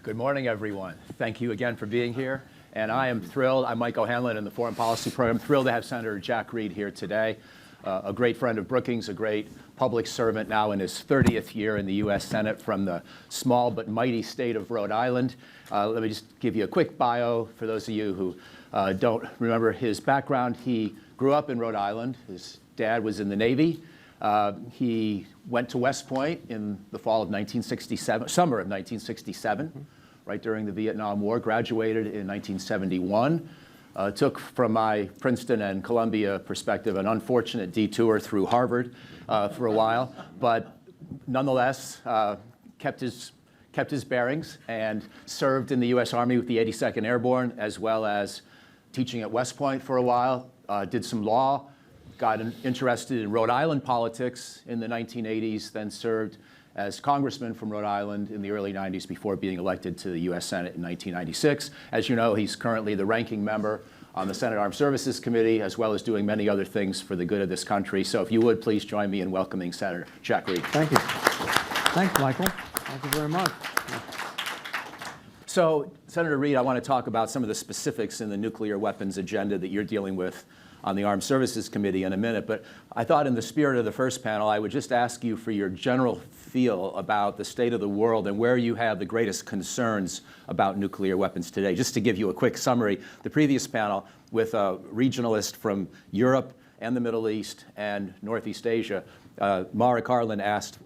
Good morning, everyone. Thank you again for being here. And I am thrilled. I'm Mike O'Hanlon in the Foreign Policy Program. Thrilled to have Senator Jack Reed here today, a great friend of Brookings, a great public servant now in his 30th year in the U.S. Senate from the small but mighty state of Rhode Island. Let me just give you a quick bio for those of you who don't remember his background. He grew up in Rhode Island. His dad was in the Navy. He went to West Point in the fall of 1967, summer of 1967, right during the Vietnam War, graduated in 1971. Took, from my Princeton and Columbia perspective, an unfortunate detour through Harvard for a while, but nonetheless kept his bearings and served in the U.S. Army with the 82nd Airborne, as well as teaching at West Point for a while, did some law, got interested in Rhode Island politics in the 1980s, then served as congressman from Rhode Island in the early 90s before being elected to the U.S. Senate in 1996. As you know, he's currently the ranking member on the Senate Armed Services Committee, as well as doing many other things for the good of this country. So if you would, please join me in welcoming Senator Jack Reed. Thank you. Thanks, Michael. Thank you very much. So, Senator Reed, I want to talk about some of the specifics in the nuclear weapons agenda that you're dealing with on the Armed Services Committee in a minute, but I thought in the spirit of the first panel, I would just ask you for your general feel about the state of the world and where you have the greatest concerns about nuclear weapons today. Just to give you a quick summary, the previous panel with a regionalist from Europe and the Middle East and Northeast Asia, Mara Carlin asked,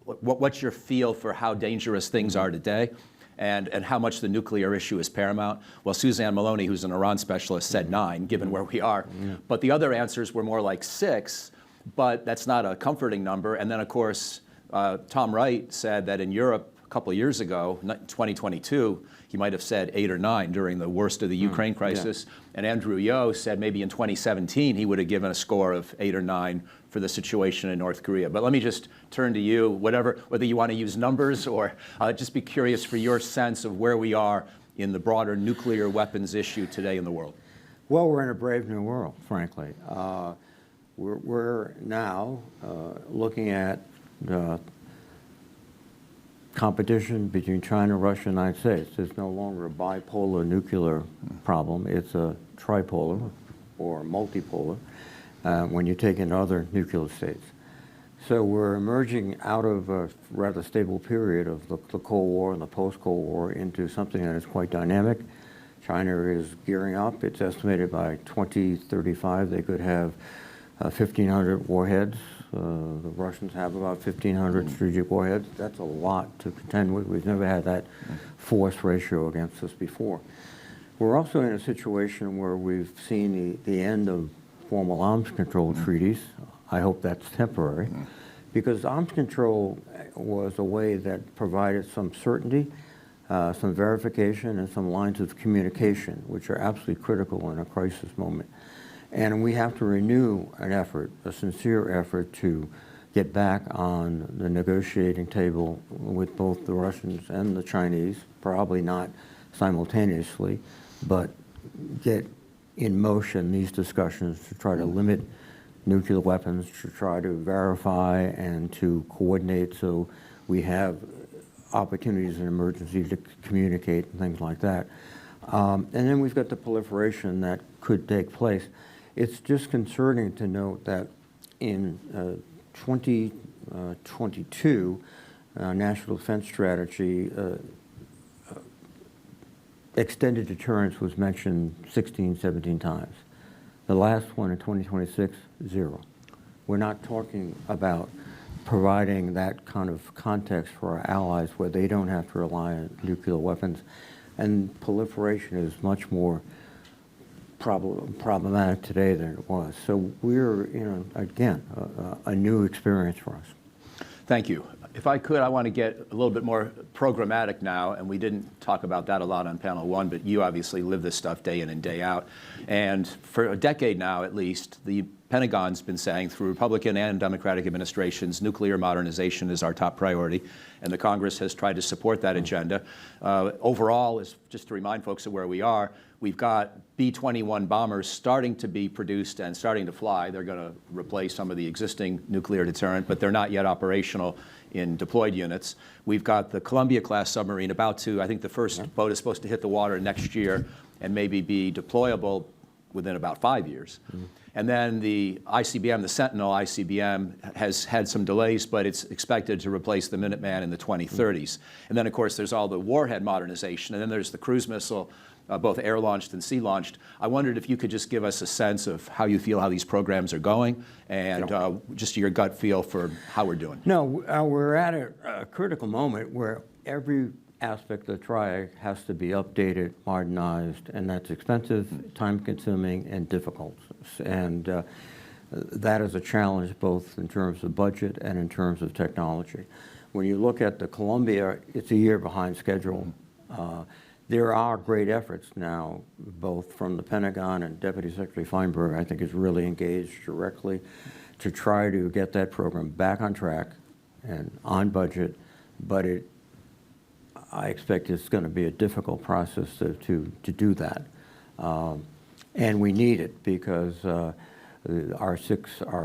what's your feel for how dangerous things are today? And how much the nuclear issue is paramount? Well, Suzanne Maloney, who's an Iran specialist, said 9, given where we are. Yeah. But the other answers were more like 6, but that's not a comforting number. And then, of course, Tom Wright said that in Europe a couple of years ago, 2022, he might have said 8 or 9 during the worst of the Ukraine crisis. Yeah. And Andrew Yo said maybe in 2017 he would have given a score of 8 or 9 for the situation in North Korea. But let me just turn to you, whether you want to use numbers or just be curious for your sense of where we are in the broader nuclear weapons issue today in the world. Well, we're in a brave new world, frankly. We're now looking at the competition between China, Russia, and the United States. There's no longer a bipolar nuclear problem. It's a tripolar or multipolar when you take in other nuclear states. So we're emerging out of a rather stable period of the Cold War and the post-Cold War into something that is quite dynamic. China is gearing up. It's estimated by 2035 they could have 1,500 warheads. The Russians have about 1,500 strategic warheads. That's a lot to contend with. We've never had that force ratio against us before. We're also in a situation where we've seen the end of formal arms control treaties. I hope that's temporary, because arms control was a way that provided some certainty, some verification, and some lines of communication, which are absolutely critical in a crisis moment. And we have to renew an effort, a sincere effort, to get back on the negotiating table with both the Russians and the Chinese, probably not simultaneously, but get in motion these discussions to try to limit nuclear weapons, to try to verify and to coordinate so we have opportunities in emergency to communicate and things like that. And then we've got the proliferation that could take place. It's just concerning to note that in 2022, National Defense Strategy, extended deterrence was mentioned 16, 17 times. The last one in 2026, 0. We're not talking about providing that kind of context for our allies where they don't have to rely on nuclear weapons. And proliferation is much more problematic today than it was. So we're, again, a new experience for us. Thank you. If I could, I want to get a little bit more programmatic now, and we didn't talk about that a lot on panel 1, but you obviously live this stuff day in and day out. And for a decade now, at least, the Pentagon's been saying through Republican and Democratic administrations, nuclear modernization is our top priority, and the Congress has tried to support that agenda. Overall, just to remind folks of where we are, we've got B-21 bombers starting to be produced and starting to fly. They're going to replace some of the existing nuclear deterrent, but they're not yet operational in deployed units. We've got the Columbia-class submarine about to, I think the first boat is supposed to hit the water next year and maybe be deployable within about 5 years. And then the ICBM, the Sentinel ICBM, has had some delays, but it's expected to replace the Minuteman in the 2030s. And then, of course, there's all the warhead modernization, and then there's the cruise missile, both air-launched and sea-launched. I wondered if you could just give us a sense of how you feel how these programs are going, and just your gut feel for how we're doing. No, we're at a critical moment where every aspect of the triad has to be updated, modernized, and that's expensive, time-consuming, and difficult. And that is a challenge both in terms of budget and in terms of technology. When you look at the Columbia, it's a year behind schedule. There are great efforts now, both from the Pentagon, and Deputy Secretary Feinberg, I think, is really engaged directly to try to get that program back on track and on budget, but I expect it's going to be a difficult process to do that. And we need it because our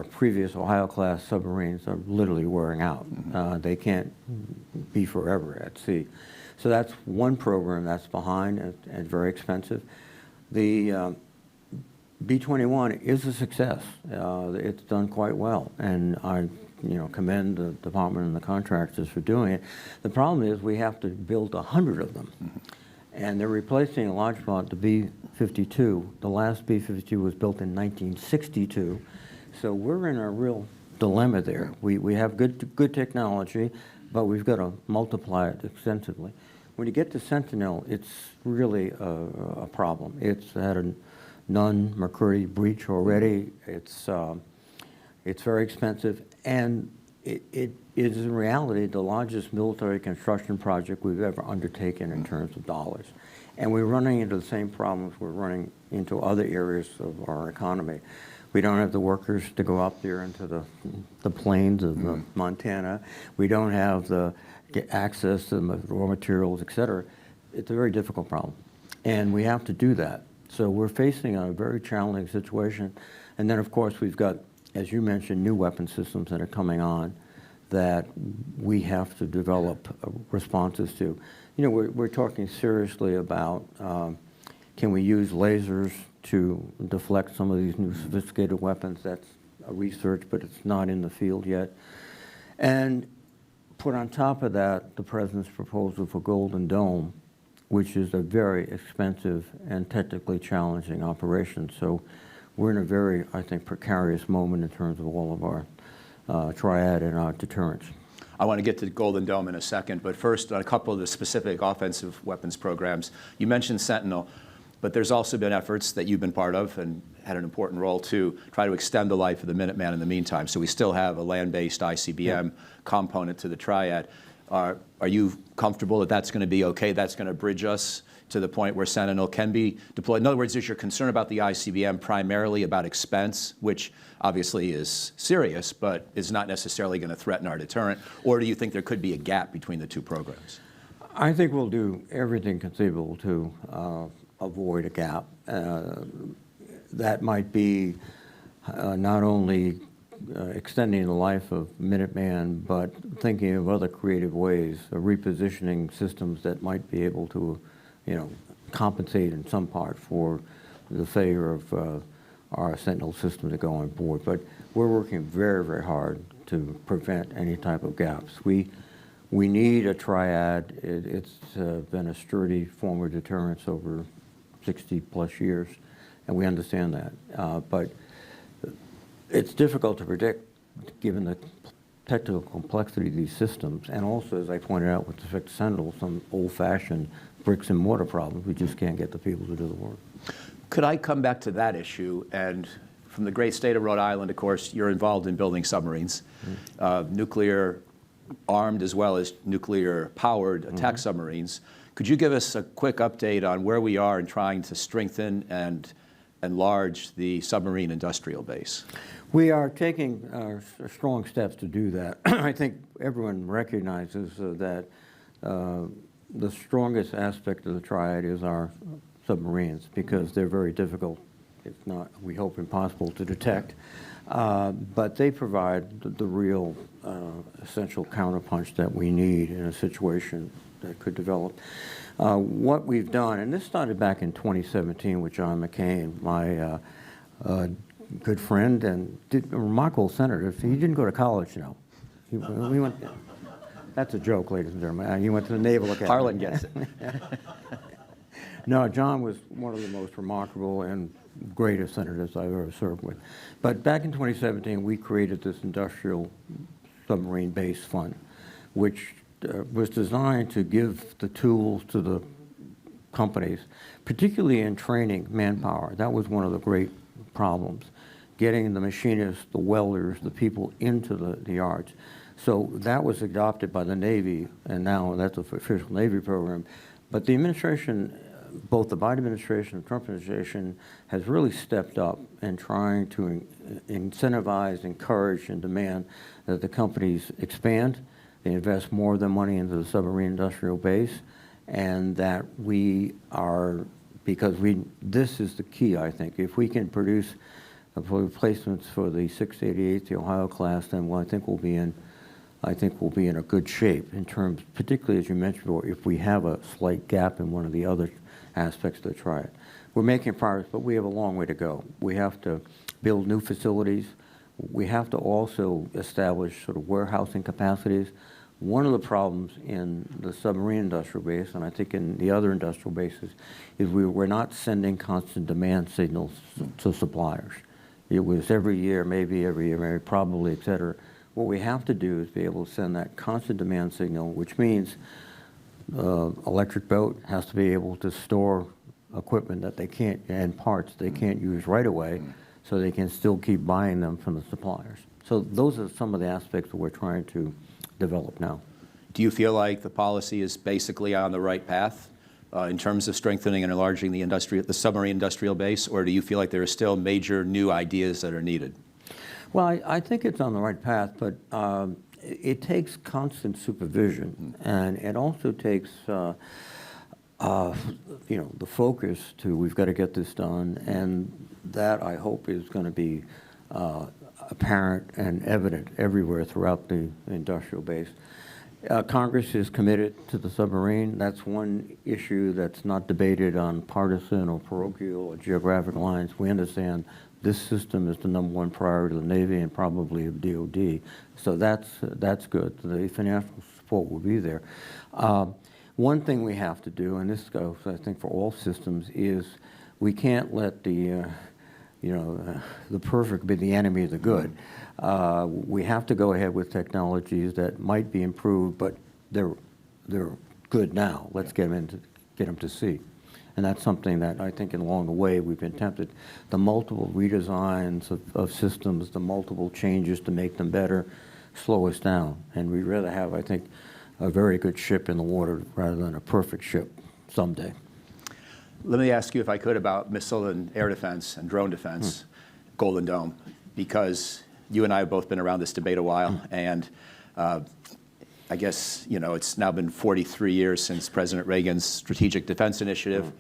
previous Ohio-class submarines are literally wearing out. They can't be forever at sea. So that's one program that's behind and very expensive. The B-21 is a success. It's done quite well, and I commend the department and the contractors for doing it. The problem is we have to build 100 of them, and they're replacing a large part the B-52. The last B-52 was built in 1962, so we're in a real dilemma there. We have good technology, but we've got to multiply it extensively. When you get to Sentinel, it's really a problem. It's had a non-McCurdy breach already. It's very expensive, and it is in reality the largest military construction project we've ever undertaken in terms of dollars. And we're running into the same problems we're running into other areas of our economy. We don't have the workers to go up there into the plains of Montana. We don't have the access to the raw materials, et cetera. It's a very difficult problem, and we have to do that. So we're facing a very challenging situation. And then, of course, we've got, as you mentioned, new weapon systems that are coming on that we have to develop responses to. We're talking seriously about can we use lasers to deflect some of these new sophisticated weapons? That's a research, but it's not in the field yet. And put on top of that the President's proposal for Golden Dome, which is a very expensive and technically challenging operation. So we're in a very, I think, precarious moment in terms of all of our triad and our deterrence. I want to get to Golden Dome in a second, but first on a couple of the specific offensive weapons programs. You mentioned Sentinel, but there's also been efforts that you've been part of and had an important role to try to extend the life of the Minuteman in the meantime. So we still have a land-based ICBM component to the triad. Are you comfortable that that's going to be okay? That's going to bridge us to the point where Sentinel can be deployed? In other words, is your concern about the ICBM primarily about expense, which obviously is serious, but is not necessarily going to threaten our deterrent? Or do you think there could be a gap between the two programs? I think we'll do everything conceivable to avoid a gap. That might be not only extending the life of Minuteman, but thinking of other creative ways of repositioning systems that might be able to, compensate in some part for the failure of our Sentinel system to go on board. But we're working very, very hard to prevent any type of gaps. We need a triad. It's been a sturdy form of deterrence over 60-plus years, and we understand that. But it's difficult to predict, given the technical complexity of these systems, and also, as I pointed out with respect to Sentinel, some old-fashioned bricks and mortar problems. We just can't get the people to do the work. Could I come back to that issue? And from the great state of Rhode Island, of course, you're involved in building submarines, nuclear armed as well as nuclear powered attack submarines. Could you give us a quick update on where we are in trying to strengthen and enlarge the submarine industrial base? We are taking strong steps to do that. I think everyone recognizes that the strongest aspect of the triad is our submarines, because they're very difficult, if not, we hope, impossible to detect. But they provide the real essential counterpunch that we need in a situation that could develop. What we've done, and this started back in 2017 with John McCain, my good friend and a remarkable senator. He didn't go to college, you know. We went, that's a joke, ladies and gentlemen. He went to the Naval Academy. Harlan gets it. No, John was one of the most remarkable and greatest senators I've ever served with. But back in 2017, we created this industrial submarine base fund, which was designed to give the tools to the companies, particularly in training manpower. That was one of the great problems, getting the machinists, the welders, the people into the yards. So that was adopted by the Navy, and now that's an official Navy program. But the administration, both the Biden administration and the Trump administration, has really stepped up in trying to incentivize, encourage, and demand that the companies expand, they invest more of their money into the submarine industrial base, and that we are, because this is the key, I think. If we can produce replacements for the 688, the Ohio class, then I think we'll be in a good shape in terms, particularly as you mentioned before, if we have a slight gap in one of the other aspects of the triad. We're making progress, but we have a long way to go. We have to build new facilities. We have to also establish sort of warehousing capacities. One of the problems in the submarine industrial base, and I think in the other industrial bases, is we're not sending constant demand signals to suppliers. It was every year, maybe, probably, et cetera. What we have to do is be able to send that constant demand signal, which means electric boat has to be able to store equipment that they can't, and parts they can't use right away, so they can still keep buying them from the suppliers. So those are some of the aspects that we're trying to develop now. Do you feel like the policy is basically on the right path in terms of strengthening and enlarging the submarine industrial base, or do you feel like there are still major new ideas that are needed? Well, I think it's on the right path, but it takes constant supervision, and it also takes, the focus to, we've got to get this done, and that, I hope, is going to be apparent and evident everywhere throughout the industrial base. Congress is committed to the submarine. That's one issue that's not debated on partisan or parochial or geographic lines. We understand this system is the #1 priority of the Navy and probably of DOD. So that's good. The financial support will be there. One thing we have to do, and this goes, I think, for all systems, is we can't let the perfect be the enemy of the good. We have to go ahead with technologies that might be improved, but they're good now. Let's get them to see. And that's something that I think along the way we've been tempted. The multiple redesigns of systems, the multiple changes to make them better, slow us down. And we'd rather have, I think, a very good ship in the water rather than a perfect ship someday. Let me ask you, if I could, about missile and air defense and drone defense, Golden Dome, because you and I have both been around this debate a while, and I guess, it's now been 43 years since President Reagan's Strategic Defense Initiative,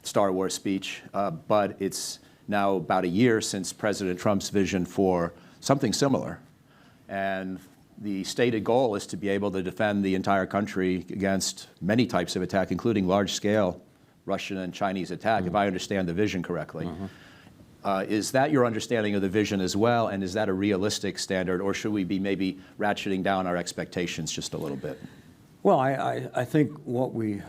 Star Wars speech, but it's now about a year since President Trump's vision for something similar. And the stated goal is to be able to defend the entire country against many types of attack, including large-scale Russian and Chinese attack, if I understand the vision correctly. Is that your understanding of the vision as well, and is that a realistic standard, or should we be maybe ratcheting down our expectations just a little bit? Well, I think what we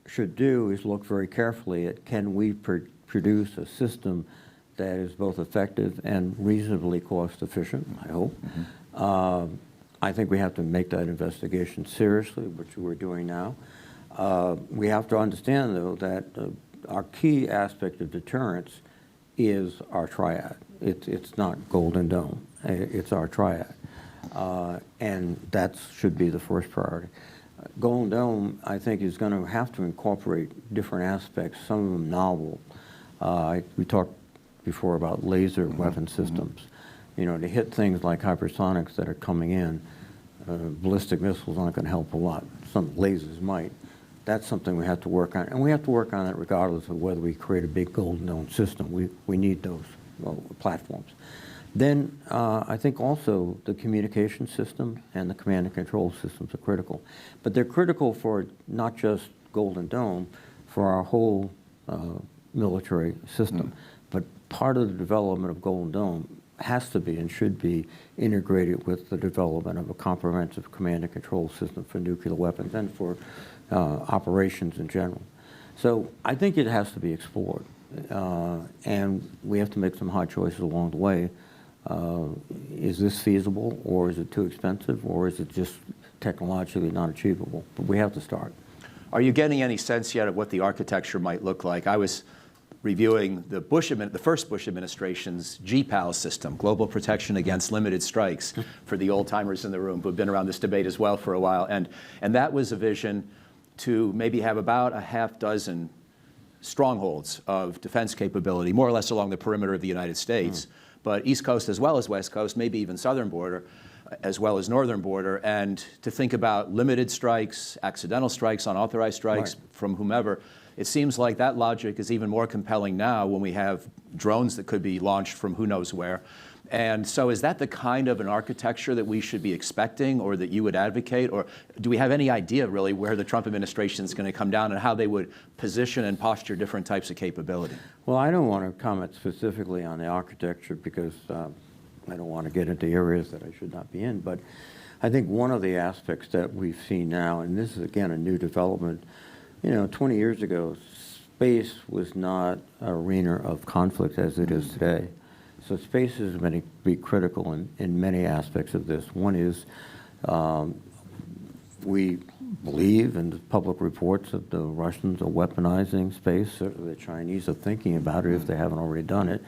should do is look very carefully at, can we produce a system that is both effective and reasonably cost efficient, I hope. I think we have to make that investigation seriously, which we're doing now. We have to understand, though, that our key aspect of deterrence is our triad. It's not Golden Dome. It's our triad. And that should be the first priority. Golden Dome, I think, is going to have to incorporate different aspects, some of them novel. We talked before about laser weapon systems. You know, to hit things like hypersonics that are coming in, ballistic missiles aren't going to help a lot. Some lasers might. That's something we have to work on, and we have to work on it regardless of whether we create a big Golden Dome system. We need those platforms. Then I think also the communication system and the command and control systems are critical. But they're critical for not just Golden Dome, for our whole military system. But part of the development of Golden Dome has to be and should be integrated with the development of a comprehensive command and control system for nuclear weapons and for operations in general. So I think it has to be explored. And we have to make some hard choices along the way. Is this feasible, or is it too expensive, or is it just technologically not achievable? But we have to start. Are you getting any sense yet of what the architecture might look like? I was reviewing the first Bush administration's GPAL system, Global Protection Against Limited Strikes, for the old-timers in the room who have been around this debate as well for a while. And that was a vision to maybe have about a half dozen strongholds of defense capability, more or less along the perimeter of the United States, but East Coast as well as West Coast, maybe even southern border, as well as northern border, and to think about limited strikes, accidental strikes, unauthorized strikes from whomever. It seems like that logic is even more compelling now when we have drones that could be launched from who knows where. And so is that the kind of an architecture that we should be expecting, or that you would advocate? Or do we have any idea really where the Trump administration is going to come down and how they would position and posture different types of capability? Well, I don't want to comment specifically on the architecture because I don't want to get into areas that I should not be in. But I think one of the aspects that we've seen now, and this is again a new development, you know, 20 years ago, space was not an arena of conflict as it is today. So space is going to be critical in many aspects of this. One is we believe, in the public reports, that the Russians are weaponizing space. Certainly the Chinese are thinking about it if they haven't already done it.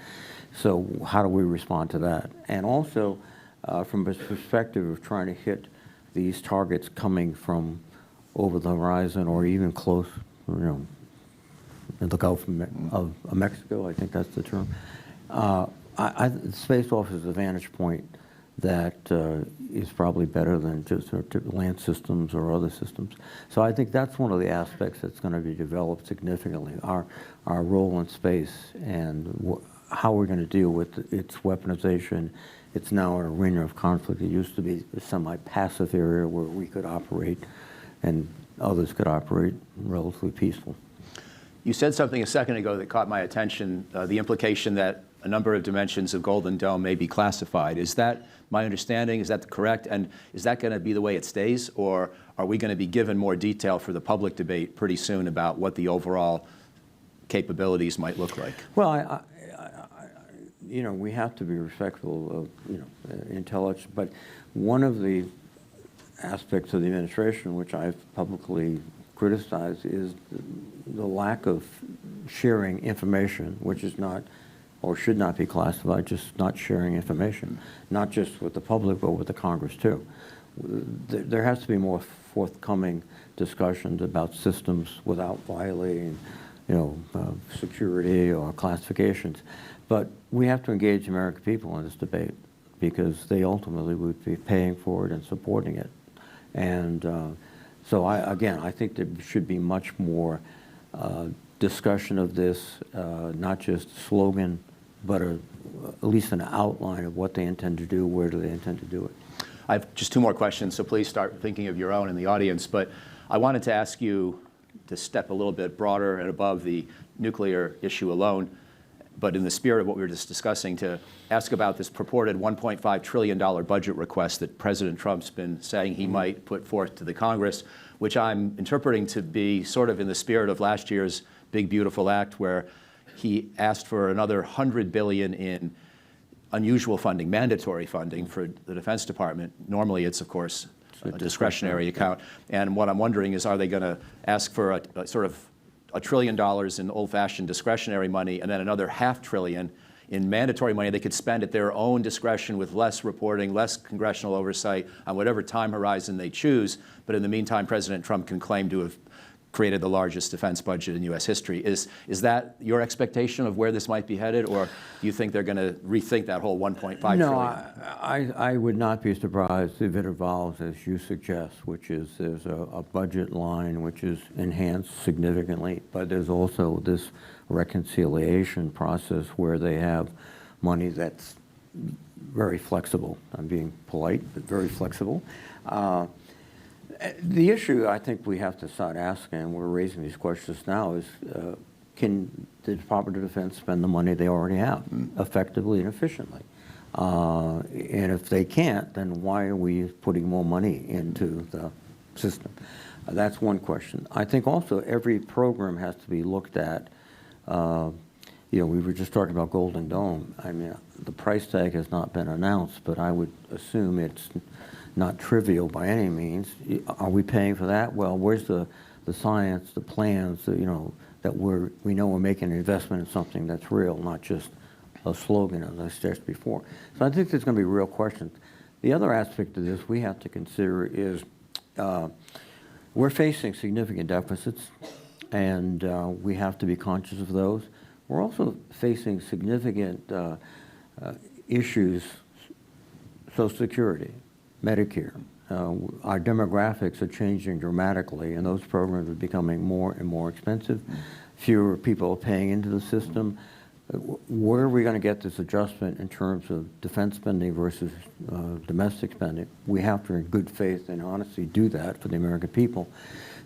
So how do we respond to that? And also from a perspective of trying to hit these targets coming from over the horizon or even close, you know, in the Gulf of Mexico, I think that's the term. Space offers a vantage point that is probably better than just land systems or other systems. So I think that's one of the aspects that's going to be developed significantly, our role in space and how we're going to deal with its weaponization. It's now an arena of conflict. It used to be a semi-passive area where we could operate and others could operate relatively peaceful. You said something a second ago that caught my attention, the implication that a number of dimensions of Golden Dome may be classified. Is that my understanding? Is that correct? And is that going to be the way it stays? Or are we going to be given more detail for the public debate pretty soon about what the overall capabilities might look like? Well, you know, we have to be respectful of, you know, intelligence. But one of the aspects of the administration which I've publicly criticized is the lack of sharing information, which is not or should not be classified, just not sharing information, not just with the public, but with the Congress too. There has to be more forthcoming discussions about systems without violating, you know, security or classifications. But we have to engage the American people in this debate because they ultimately would be paying for it and supporting it. And so I think there should be much more discussion of this, not just slogan, but at least an outline of what they intend to do, where do they intend to do it. I have just two more questions, so please start thinking of your own in the audience. But I wanted to ask you to step a little bit broader and above the nuclear issue alone, but in the spirit of what we were just discussing, to ask about this purported $1.5 trillion budget request that President Trump's been saying he might put forth to the Congress, which I'm interpreting to be sort of in the spirit of last year's Big Beautiful Act, where he asked for another $100 billion in unusual funding, mandatory funding for the Defense Department. Normally it's, of course, a discretionary account. And what I'm wondering is, are they going to ask for a sort of $1 trillion in old-fashioned discretionary money and then another $500 billion in mandatory money they could spend at their own discretion with less reporting, less congressional oversight on whatever time horizon they choose? But in the meantime, President Trump can claim to have created the largest defense budget in U.S. history. Is that your expectation of where this might be headed, or do you think they're going to rethink that whole 1.5 trillion? No, I would not be surprised if it evolves as you suggest, which is there's a budget line which is enhanced significantly, but there's also this reconciliation process where they have money that's very flexible. I'm being polite, but very flexible. The issue I think we have to start asking, and we're raising these questions now, is can the Department of Defense spend the money they already have effectively and efficiently? And if they can't, then why are we putting more money into the system? That's one question. I think also every program has to be looked at. We were just talking about Golden Dome. I mean, the price tag has not been announced, but I would assume it's not trivial by any means. Are we paying for that? Well, where's the science, the plans, that we know we're making an investment in something that's real, not just a slogan, as I stressed before. So I think there's going to be real questions. The other aspect of this we have to consider is we're facing significant deficits, and we have to be conscious of those. We're also facing significant issues, Social Security, Medicare. Our demographics are changing dramatically, and those programs are becoming more and more expensive. Fewer people are paying into the system. Where are we going to get this adjustment in terms of defense spending versus domestic spending? We have to, in good faith and honesty, do that for the American people.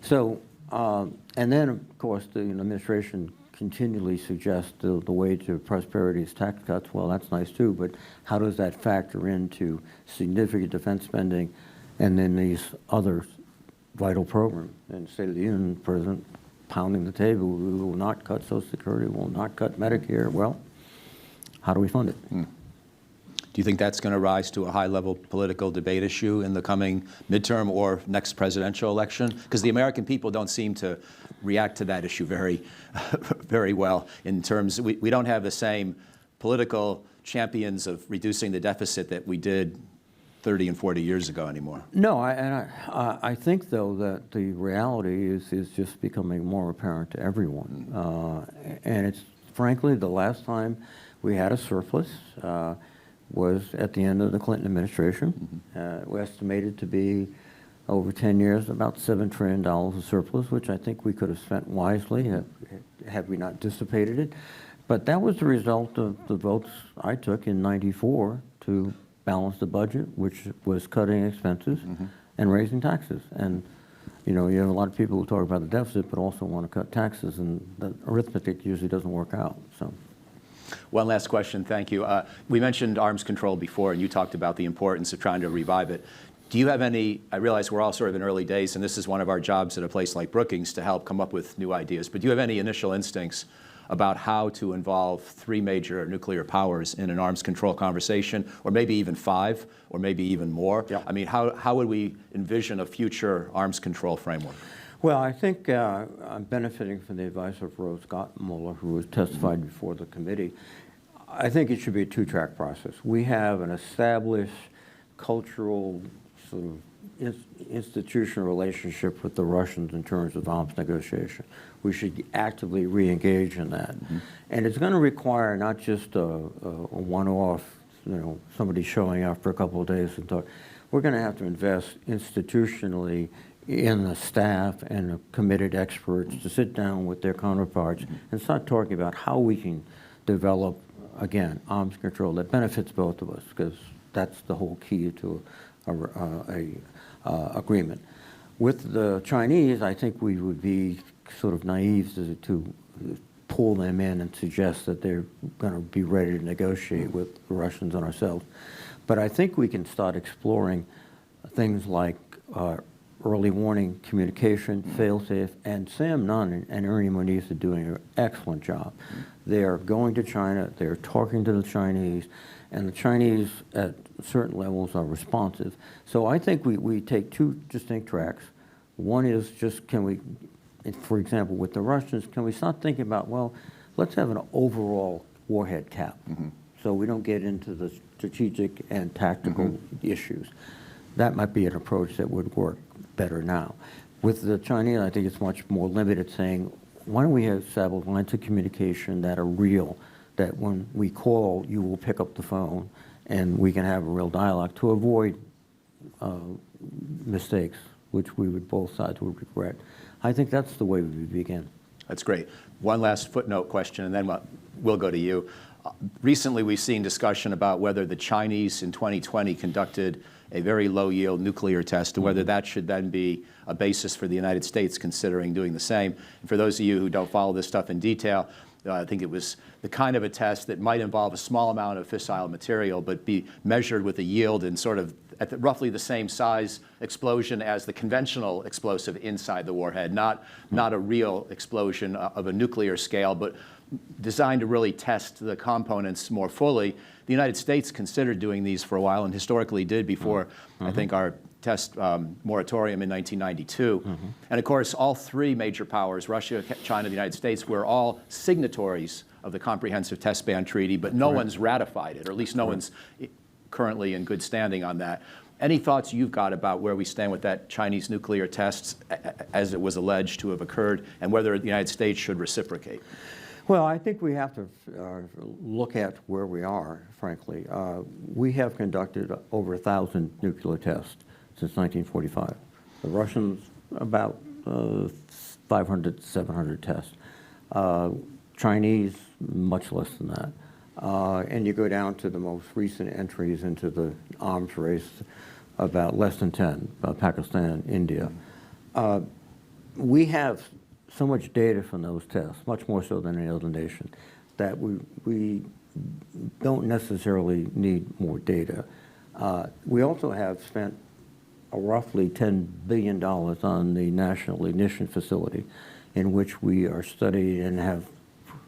So, and then, of course, the administration continually suggests the way to prosperity is tax cuts. Well, that's nice too, but how does that factor into significant defense spending and then these other vital programs? And State of the Union, President pounding the table, we will not cut Social Security, we will not cut Medicare. Well, how do we fund it? Do you think that's going to rise to a high-level political debate issue in the coming midterm or next presidential election? Because the American people don't seem to react to that issue very, very well in terms, we don't have the same political champions of reducing the deficit that we did 30 and 40 years ago anymore. No, I think, though, that the reality is just becoming more apparent to everyone. And it's, frankly, the last time we had a surplus was at the end of the Clinton administration. We estimated to be, over 10 years, about $7 trillion of surplus, which I think we could have spent wisely had we not dissipated it. But that was the result of the votes I took in '94 to balance the budget, which was cutting expenses and raising taxes. And you have a lot of people who talk about the deficit but also want to cut taxes, and the arithmetic usually doesn't work out. So. One last question, thank you. We mentioned arms control before, and you talked about the importance of trying to revive it. Do you have any, I realize we're all sort of in early days, and this is one of our jobs at a place like Brookings to help come up with new ideas, but do you have any initial instincts about how to involve 3 major nuclear powers in an arms control conversation, or maybe even 5, or maybe even more? Yeah. I mean, how would we envision a future arms control framework? Well, I think I'm benefiting from the advice of Rose Gottmuller, who has testified before the committee. I think it should be a 2-track process. We have an established cultural sort of institutional relationship with the Russians in terms of arms negotiation. We should actively re-engage in that. And it's going to require not just a one-off, somebody showing up for a couple of days and talk. We're going to have to invest institutionally in the staff and the committed experts to sit down with their counterparts and start talking about how we can develop, again, arms control that benefits both of us, because that's the whole key to a agreement. With the Chinese, I think we would be sort of naive to pull them in and suggest that they're going to be ready to negotiate with the Russians and ourselves. But I think we can start exploring things like early warning communication, fail-safe, and Sam Nunn and Ernie Moniz are doing an excellent job. They are going to China, they're talking to the Chinese, and the Chinese at certain levels are responsive. So I think we take 2 distinct tracks. One is just, can we, for example, with the Russians, can we start thinking about, well, let's have an overall warhead cap so we don't get into the strategic and tactical issues. That might be an approach that would work better now. With the Chinese, I think it's much more limited, saying, why don't we establish lines of communication that are real, that when we call, you will pick up the phone, and we can have a real dialogue to avoid mistakes, which both sides would regret. I think that's the way we begin. That's great. One last footnote question, and then we'll go to you. Recently, we've seen discussion about whether the Chinese in 2020 conducted a very low-yield nuclear test, and whether that should then be a basis for the United States considering doing the same. And for those of you who don't follow this stuff in detail, I think it was the kind of a test that might involve a small amount of fissile material, but be measured with a yield and sort of at roughly the same size explosion as the conventional explosive inside the warhead, not a real explosion of a nuclear scale, but designed to really test the components more fully. The United States considered doing these for a while and historically did before, I think, our test moratorium in 1992. And of course, all three major powers, Russia, China, the United States, were all signatories of the Comprehensive Test Ban Treaty, but no one's ratified it, or at least no one's currently in good standing on that. Any thoughts you've got about where we stand with that Chinese nuclear tests as it was alleged to have occurred, and whether the United States should reciprocate? Well, I think we have to look at where we are, frankly. We have conducted over 1,000 nuclear tests since 1945. The Russians, about 500, 700 tests. Chinese, much less than that. And you go down to the most recent entries into the arms race, about less than 10, Pakistan, India. We have so much data from those tests, much more so than any other nation, that we don't necessarily need more data. We also have spent roughly $10 billion on the National Ignition Facility, in which we are studying and have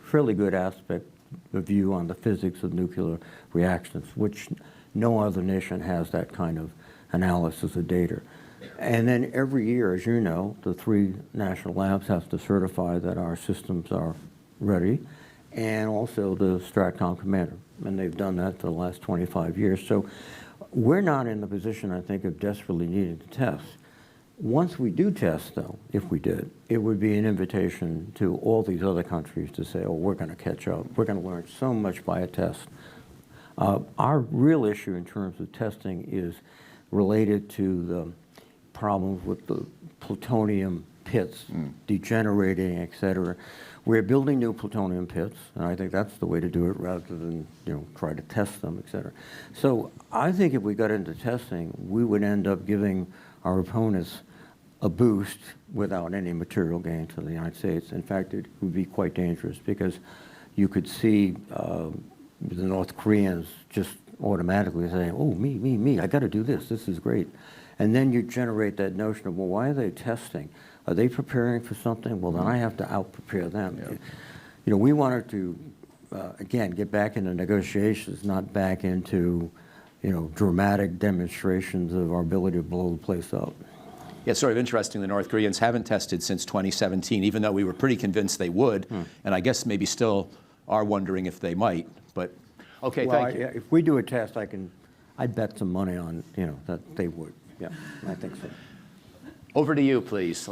fairly good aspect of view on the physics of nuclear reactions, which no other nation has that kind of analysis of data. And then every year, as you know, the three national labs have to certify that our systems are ready, and also the STRATCOM commander. And they've done that for the last 25 years. So we're not in the position, I think, of desperately needing to test. Once we do test, though, if we did, it would be an invitation to all these other countries to say, oh, we're going to catch up. We're going to learn so much by a test. Our real issue in terms of testing is related to the problems with the plutonium pits degenerating, et cetera. We're building new plutonium pits, and I think that's the way to do it rather than try to test them, et cetera. So I think if we got into testing, we would end up giving our opponents a boost without any material gain to the United States. In fact, it would be quite dangerous because you could see the North Koreans just automatically saying, oh, me, I got to do this. This is great. And then you generate that notion of, well, why are they testing? Are they preparing for something? Well, then I have to out-prepare them. Yeah. We wanted to, again, get back into negotiations, not back into, dramatic demonstrations of our ability to blow the place up. Yeah, it's sort of interesting. The North Koreans haven't tested since 2017, even though we were pretty convinced they would. And I guess maybe still are wondering if they might. But, okay, well, thank you. If we do a test, I'd bet some money on, that they would. Yeah, I think so. Over to you, please.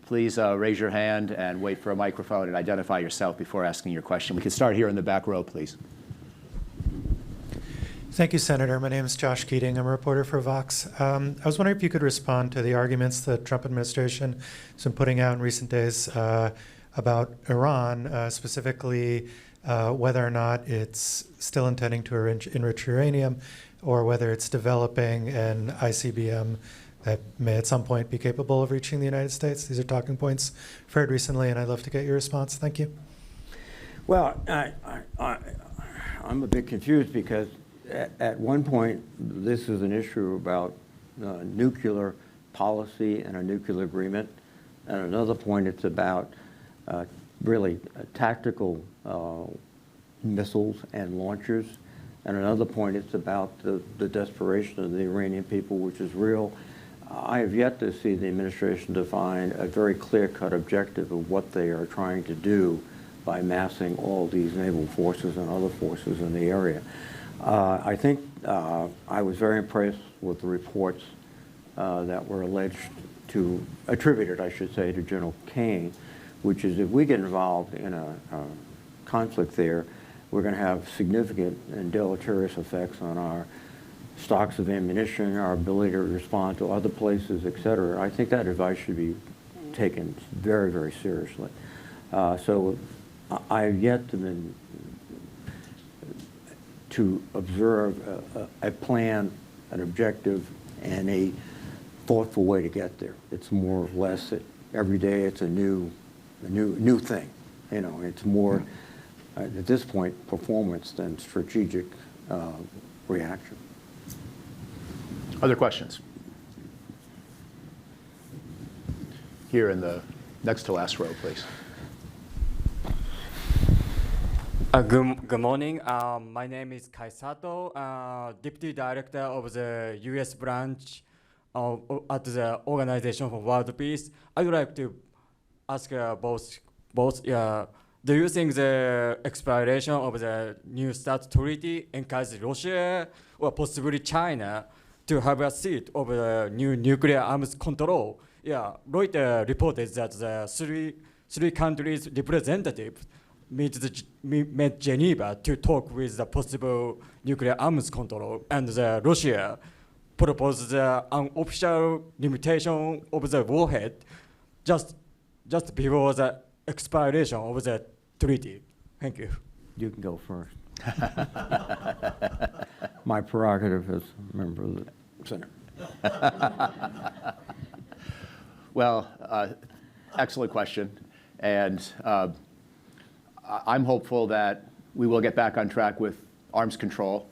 Please raise your hand and wait for a microphone and identify yourself before asking your question. We can start here in the back row, please. Thank you, Senator. My name is Josh Keating. I'm a reporter for Vox. I was wondering if you could respond to the arguments the Trump administration has been putting out in recent days about Iran, specifically whether or not it's still intending to enrich uranium, or whether it's developing an ICBM that may at some point be capable of reaching the United States. These are talking points I've heard recently, and I'd love to get your response. Thank you. Well, I'm a bit confused because at one point, this is an issue about nuclear policy and a nuclear agreement. At another point, it's about really tactical missiles and launchers. At another point, it's about the desperation of the Iranian people, which is real. I have yet to see the administration define a very clear-cut objective of what they are trying to do by massing all these naval forces and other forces in the area. I think I was very impressed with the reports that were attributed, I should say, to General Kane, which is if we get involved in a conflict there, we're going to have significant and deleterious effects on our stocks of ammunition, our ability to respond to other places, et cetera. I think that advice should be taken very, very seriously. So I've yet to observe a plan, an objective, and a thoughtful way to get there. It's more or less that every day it's a new thing. You know, it's more at this point performance than strategic reaction. Other questions? Here in the next to last row, please. Good morning. My name is Kai Sato, Deputy Director of the U.S. branch at the Organization for World Peace. I would like to ask both. Do you think the expiration of the New START treaty encourages Russia or possibly China to have a seat of the new nuclear arms control? Yeah, Reuters reported that the three countries' representatives met Geneva to talk with the possible nuclear arms control, and Russia proposed the unofficial limitation of the warhead just before the expiration of the treaty. Thank you. You can go first. My prerogative as a member of the Senate. Well, excellent question. And I'm hopeful that we will get back on track with arms control.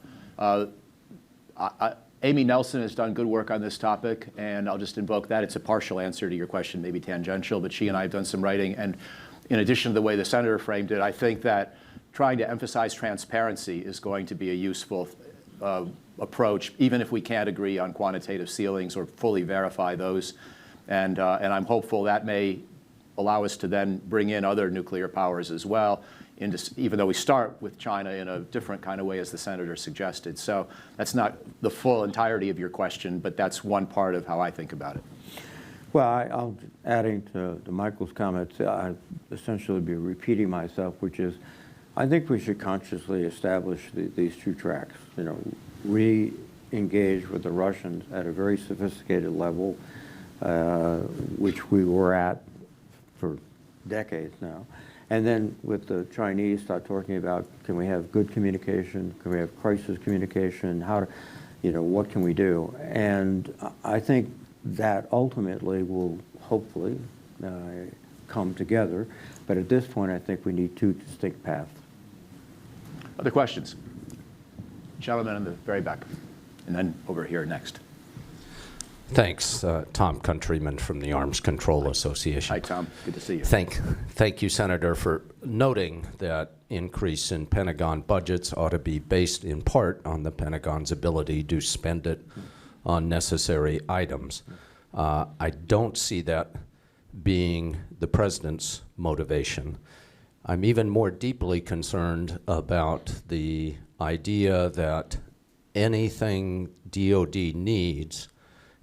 Amy Nelson has done good work on this topic, and I'll just invoke that. It's a partial answer to your question, maybe tangential, but she and I have done some writing. And in addition to the way the senator framed it, I think that trying to emphasize transparency is going to be a useful approach, even if we can't agree on quantitative ceilings or fully verify those. And I'm hopeful that may allow us to then bring in other nuclear powers as well, even though we start with China in a different kind of way, as the senator suggested. So that's not the full entirety of your question, but that's one part of how I think about it. Well, I'll adding to Michael's comments, I essentially be repeating myself, which is, I think we should consciously establish these two tracks. You know, re-engage with the Russians at a very sophisticated level, which we were at for decades now. And then with the Chinese, start talking about, can we have good communication? Can we have crisis communication? How to, you know, what can we do? And I think that ultimately will hopefully come together. But at this point, I think we need two distinct paths. Other questions? Gentleman in the very back, and then over here next. Thanks, Tom Countryman from the Arms Control Association. Hi, Tom. Good to see you. Thank you, Senator, for noting that increase in Pentagon budgets ought to be based in part on the Pentagon's ability to spend it on necessary items. I don't see that being the President's motivation. I'm even more deeply concerned about the idea that anything DOD needs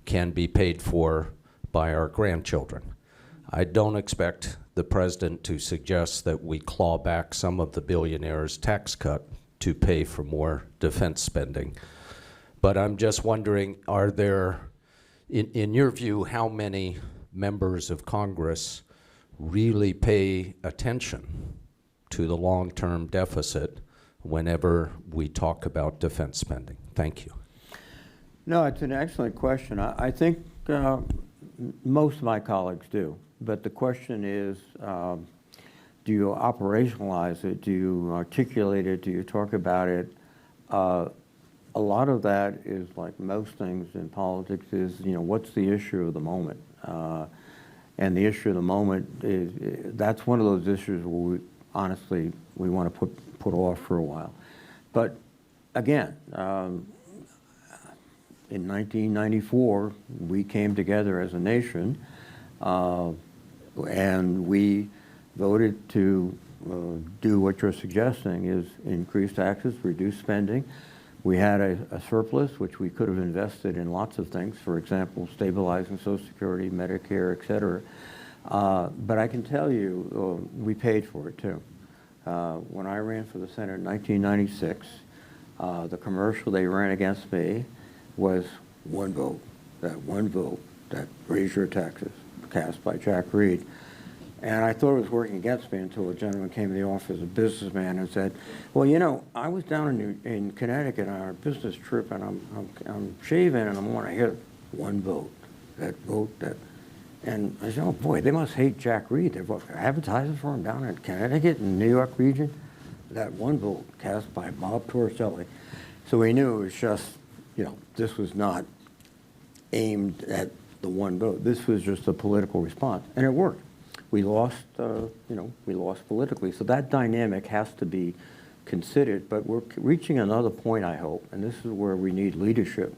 can be paid for by our grandchildren. I don't expect the President to suggest that we claw back some of the billionaires' tax cut to pay for more defense spending. But I'm just wondering, are there, in your view, how many members of Congress really pay attention to the long-term deficit whenever we talk about defense spending? Thank you. No, it's an excellent question. I think most of my colleagues do. But the question is, do you operationalize it? Do you articulate it? Do you talk about it? A lot of that is, like most things in politics, is, you know, what's the issue of the moment? And the issue of the moment is, that's one of those issues where honestly, we want to put off for a while. But again, in 1994, we came together as a nation, and we voted to do what you're suggesting, is increase taxes, reduce spending. We had a surplus, which we could have invested in lots of things, for example, stabilizing Social Security, Medicare, et cetera. But I can tell you, we paid for it too. When I ran for the Senate in 1996, the commercial they ran against me was one vote, that raise your taxes, cast by Jack Reed. And I thought it was working against me until a gentleman came to the office, a businessman, and said, well, you know, I was down in Connecticut on our business trip, and I'm shaving, and I want to hear one vote, that vote, that. And I said, oh boy, they must hate Jack Reed. They're advertising for him down in Connecticut and New York region. That one vote cast by Bob Torricelli. So we knew it was just, you know, this was not aimed at the one vote. This was just a political response, and it worked. We lost, we lost politically. So that dynamic has to be considered, but we're reaching another point, I hope, and this is where we need leadership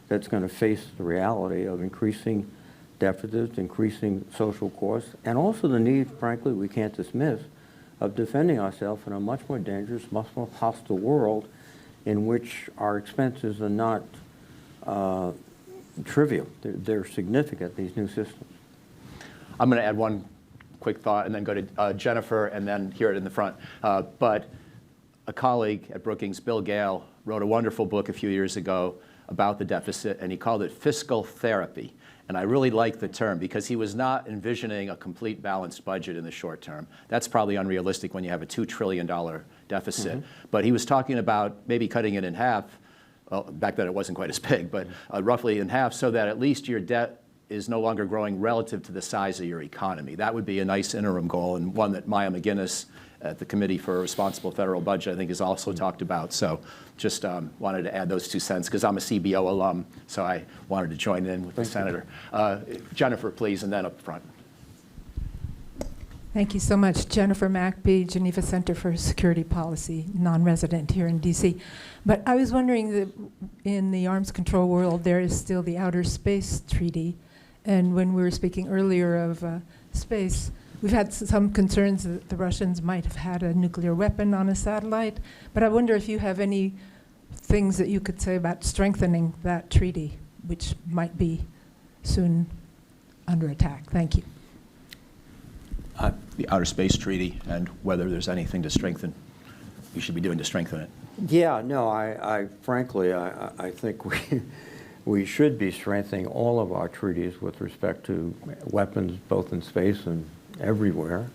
that's going to face the reality of increasing deficits, increasing social costs, and also the need, frankly, we can't dismiss, of defending ourselves in a much more dangerous, much more hostile world in which our expenses are not trivial. They're significant, these new systems. I'm going to add one quick thought and then go to Jennifer and then hear it in the front. But a colleague at Brookings, Bill Gale, wrote a wonderful book a few years ago about the deficit, and he called it fiscal therapy. And I really like the term because he was not envisioning a complete balanced budget in the short term. That's probably unrealistic when you have a $2 trillion deficit. But he was talking about maybe cutting it in half. Well, back then it wasn't quite as big, but roughly in half, so that at least your debt is no longer growing relative to the size of your economy. That would be a nice interim goal, and one that Maya McGinnis at the Committee for a Responsible Federal Budget, I think, has also talked about. So just wanted to add those 2 cents, because I'm a CBO alum, so I wanted to join in with the Senator. Jennifer, please, and then up front. Thank you so much. Jennifer Mackby, Geneva Center for Security Policy, non-resident here in DC. But I was wondering that in the arms control world, there is still the Outer Space Treaty. And when we were speaking earlier of space, we've had some concerns that the Russians might have had a nuclear weapon on a satellite. But I wonder if you have any things that you could say about strengthening that treaty, which might be soon under attack. Thank you. The Outer Space Treaty and whether there's anything to strengthen, you should be doing to strengthen it. Yeah, no, frankly, I think we should be strengthening all of our treaties with respect to weapons, both in space and everywhere.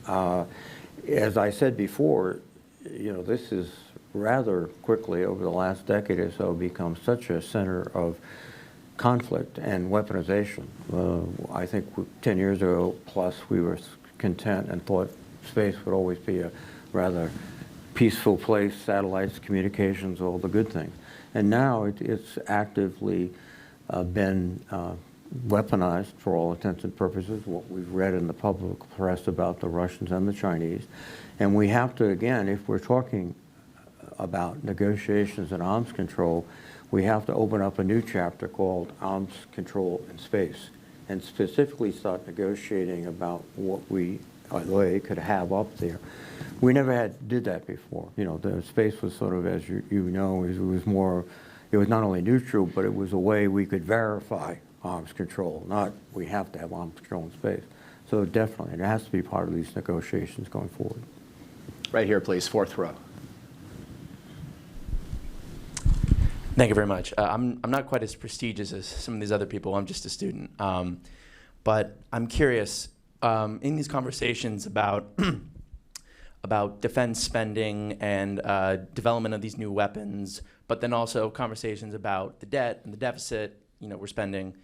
As I said before, you know, this is rather quickly over the last decade or so become such a center of conflict and weaponization. I think 10 years ago plus we were content and thought space would always be a rather peaceful place, satellites, communications, all the good things. And now it's actively been weaponized for all intents and purposes, what we've read in the public press about the Russians and the Chinese. And we have to, again, if we're talking about negotiations and arms control, we have to open up a new chapter called Arms Control in Space, and specifically start negotiating about what we could have up there. We never did that before. You know, the space was sort of, as you know, it was not only neutral, but it was a way we could verify arms control, not we have to have arms control in space. So definitely, it has to be part of these negotiations going forward. Right here, please, 4th row. Thank you very much. I'm not quite as prestigious as some of these other people. I'm just a student. But I'm curious, in these conversations about about defense spending and development of these new weapons, but then also conversations about the debt and the deficit, you know, we're spending.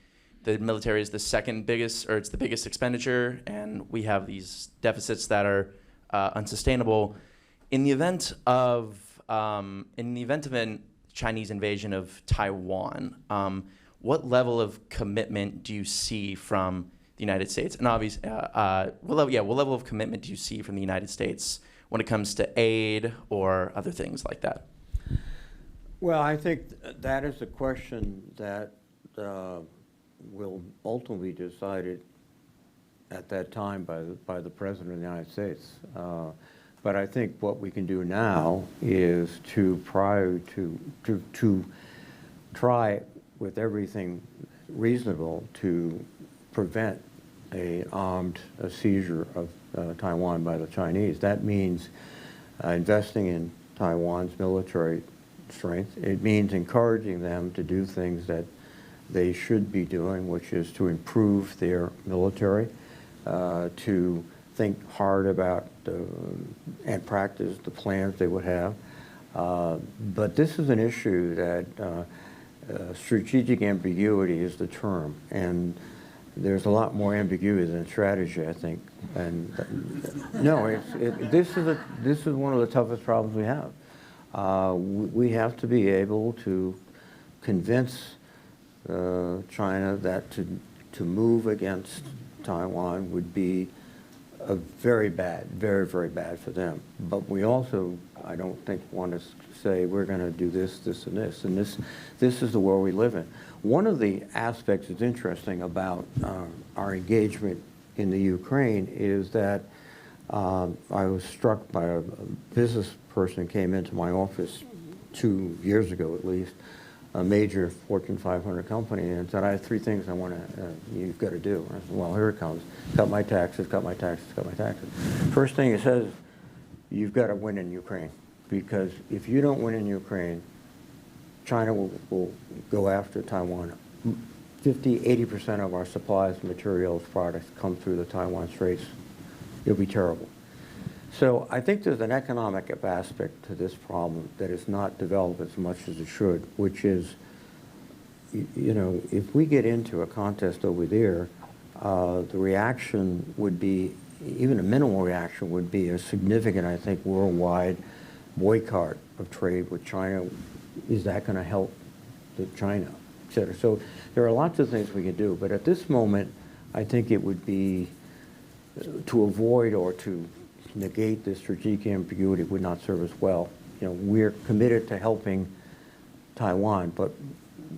The military is the second biggest, or it's the biggest expenditure, and we have these deficits that are unsustainable. In the event of an Chinese invasion of Taiwan, what level of commitment do you see from the United States? And obviously, what level of commitment do you see from the United States when it comes to aid or other things like that? Well, I think that is a question that will ultimately be decided at that time by the President of the United States. But But I think what we can do now is to try with everything reasonable to prevent a seizure of Taiwan by the Chinese. That means investing in Taiwan's military strength. It means encouraging them to do things that they should be doing, which is to improve their military, to think hard about and practice the plans they would have. But this is an issue that strategic ambiguity is the term, and there's a lot more ambiguity than strategy, I think. And no, this is one of the toughest problems we have. We have to be able to convince China that to move against Taiwan would be very bad, very, very bad for them. But we also, I don't think, want to say we're going to do this, this, and this. And this is the world we live in. One of the aspects that's interesting about our engagement in the Ukraine is that I was struck by a business person who came into my office 2 years ago at least, a major Fortune 500 company, and said, I have 3 things I want to, you've got to do. I said, well, here it comes. Cut my taxes, cut my taxes, cut my taxes. First thing he says, you've got to win in Ukraine, because if you don't win in Ukraine, China will go after Taiwan. 50–80% of our supplies, materials, products come through the Taiwan Straits. It'll be terrible. So I think there's an economic aspect to this problem that is not developed as much as it should, which is, you know, if we get into a contest over there, the reaction would be, even a minimal reaction would be a significant, I think, worldwide boycott of trade with China. Is that going to help China, et cetera? So there are lots of things we can do, but at this moment, I think it would be to avoid or to negate this strategic ambiguity would not serve us well. You know, we're committed to helping Taiwan, but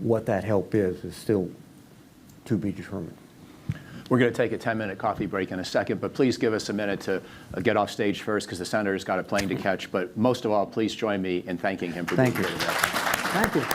what that help is still to be determined. We're going to take a 10-minute coffee break in a second, but please give us a minute to get off stage first, because the senator's got a plane to catch. But most of all, please join me in thanking him for being here today. Thank you.